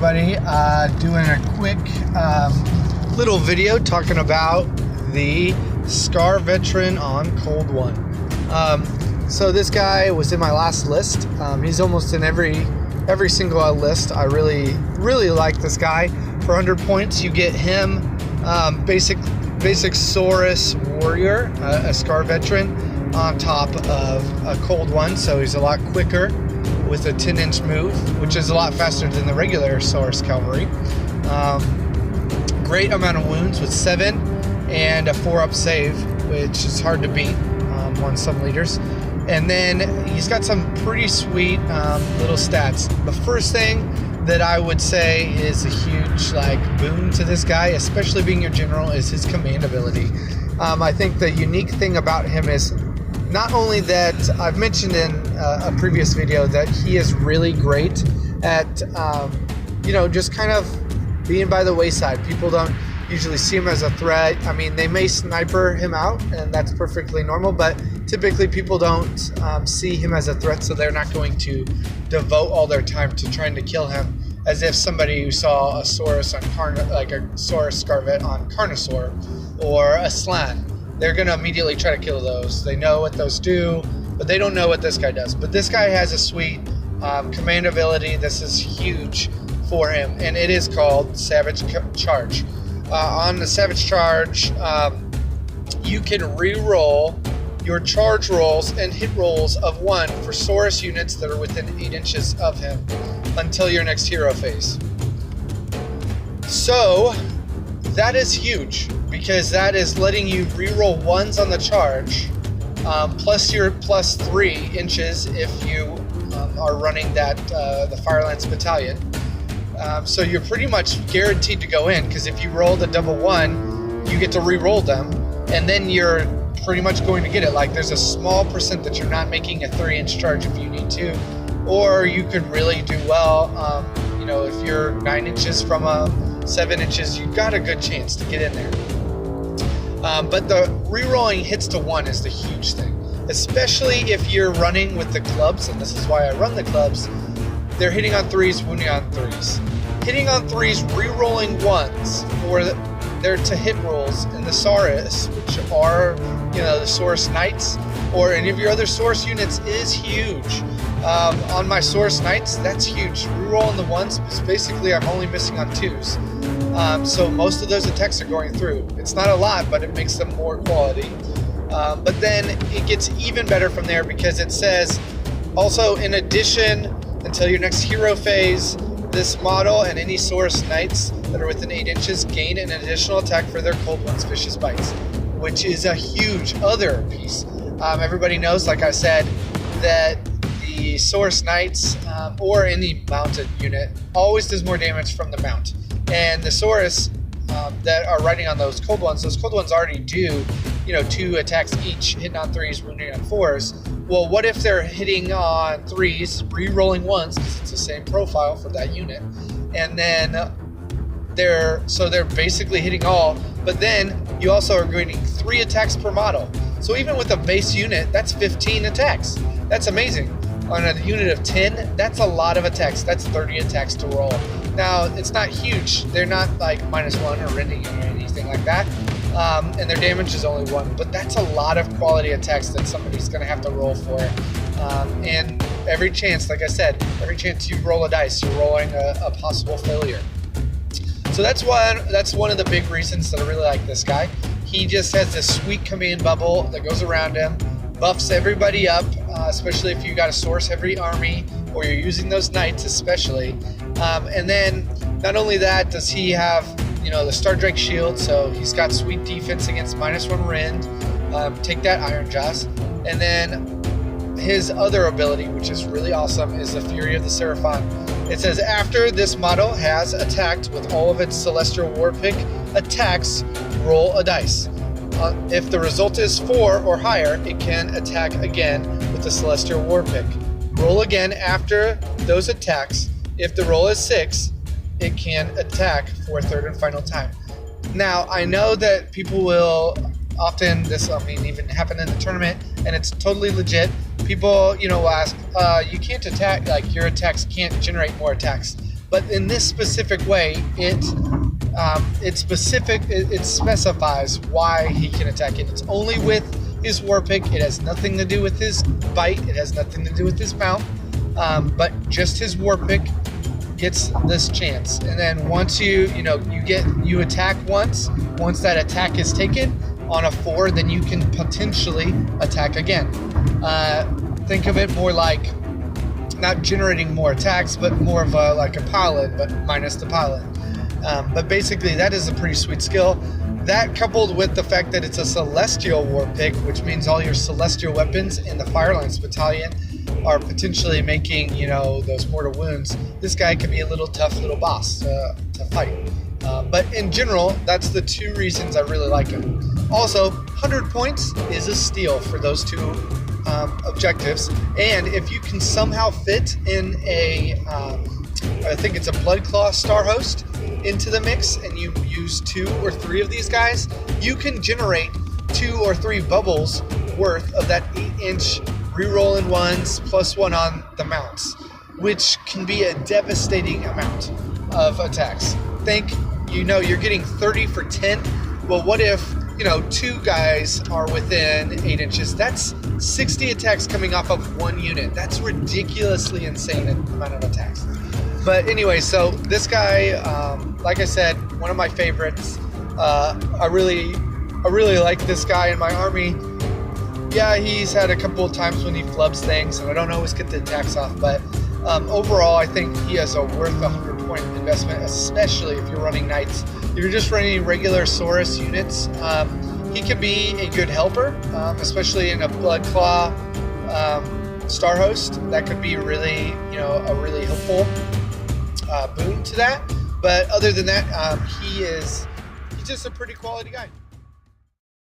everybody, doing a quick little video talking about the Scar Veteran on Cold One. So this guy was in my last list. He's almost in every single list. I really like this guy. For 100 points you get him, basic Saurus Warrior, a Scar Veteran on top of a Cold One, so he's a lot quicker with a 10-inch move, which is a lot faster than the regular Saurus Cavalry. Great amount of wounds with 7 and a 4-up save, which is hard to beat on some leaders. And then he's got some pretty sweet little stats. The first thing that I would say is a huge boon to this guy, especially being your general, is his command ability. I think the unique thing about him is not only that I've mentioned in a previous video that he is really great at, just kind of being by the wayside. People don't usually see him as a threat. I mean, they may sniper him out, and that's perfectly normal, but typically people don't see him as a threat, so they're not going to devote all their time to trying to kill him as if somebody who saw a Saurus on a Saurus Scarvet on Carnosaur or a Slan. They're going to immediately try to kill those. They know what those do, but they don't know what this guy does. But this guy has a sweet command ability. This is huge for him, and it is called Savage Charge. On the Savage Charge, you can re-roll your charge rolls and hit rolls of 1 for Saurus units that are within 8 inches of him until your next hero phase. So that is huge, because that is letting you re-roll 1s on the charge, plus your plus 3 inches if you are running that the Firelance Battalion. So you're pretty much guaranteed to go in, because if you roll the double 1, you get to re-roll them, and then you're pretty much going to get it. There's a small percent that you're not making a 3-inch charge if you need to, or you could really do well. If you're 9 inches from 7 inches, you've got a good chance to get in there. But the re-rolling hits to 1 is the huge thing, especially if you're running with the clubs, and this is why I run the clubs. They're hitting on 3s, wounding on 3s. Hitting on 3s, re-rolling 1s, or they're to hit rolls in the Saurus, which are, the Saurus Knights, or any of your other Saurus units, is huge. On my Saurus Knights, that's huge. Re-rolling the 1s, because basically I'm only missing on 2s. So most of those attacks are going through. It's not a lot, but it makes them more quality. But then it gets even better from there, because it says, also in addition, until your next hero phase, this model and any Saurus Knights that are within 8 inches gain an additional attack for their Cold One's Vicious Bites, which is a huge other piece. Everybody knows, like I said, that the Saurus Knights or any mounted unit always does more damage from the mount. And the Saurus that are riding on those Cold Ones already do, 2 attacks each, hitting on 3s, wounding on 4s. Well, what if they're hitting on 3s, re-rolling 1s, because it's the same profile for that unit, and then they're basically hitting all, but then you also are getting 3 attacks per model. So even with a base unit, that's 15 attacks. That's amazing. On a unit of 10, that's a lot of attacks. That's 30 attacks to roll. Now, it's not huge. They're not -1 or rending or anything like that. And their damage is only 1, but that's a lot of quality attacks that somebody's going to have to roll for. And every chance, like I said, every chance you roll a dice, you're rolling a possible failure. So that's one of the big reasons that I really like this guy. He just has this sweet command bubble that goes around him, buffs everybody up, especially if you got a Saurus heavy army, or you're using those Knights especially. And then not only that, does he have the Star Drake shield, so he's got sweet defense against -1 rend. Take that, Iron Jaws. And then his other ability, which is really awesome, is the Fury of the Seraphon. It says, after this model has attacked with all of its Celestial War Pick attacks, roll a dice. If the result is 4 or higher, it can attack again with the Celestial War Pick. Roll again after those attacks. If the roll is 6, it can attack for a 3rd and final time. Now, I know that people will often, even happen in the tournament, and it's totally legit. People, will ask, you can't attack, your attacks can't generate more attacks. But in this specific way, it specifies why he can attack it. It's only with his war pick. It has nothing to do with his bite. It has nothing to do with his mount. But just his war pick gets this chance. And then once you attack once that attack is taken on a 4, then you can potentially attack again. Think of it more like not generating more attacks, but more of like a paladin, but minus the paladin. But basically, that is a pretty sweet skill. That coupled with the fact that it's a celestial war pick, which means all your celestial weapons in the Firelance Battalion are potentially making, those mortal wounds. This guy can be a little tough little boss to fight. But in general, that's the 2 reasons I really like him. Also, 100 points is a steal for those 2 objectives. And if you can somehow fit in I think it's a Bloodclaw Star Host into the mix, and you use 2 or 3 of these guys, you can generate 2 or 3 bubbles worth of that 8-inch reroll in ones +1 on the mounts, which can be a devastating amount of attacks. Think, you're getting 30 for 10. Well, what if 2 guys are within 8 inches? That's 60 attacks coming off of 1 unit. That's ridiculously insane amount of attacks. But anyway, so this guy, like I said, one of my favorites. I really like this guy in my army. Yeah, he's had a couple of times when he flubs things, and I don't always get the attacks off. But overall, I think he is worth 100-point investment, especially if you're running knights. If you're just running regular Saurus units, he can be a good helper, especially in a Bloodclaw Star Host. That could be really, a really helpful boon to that. But other than that, he's just a pretty quality guy.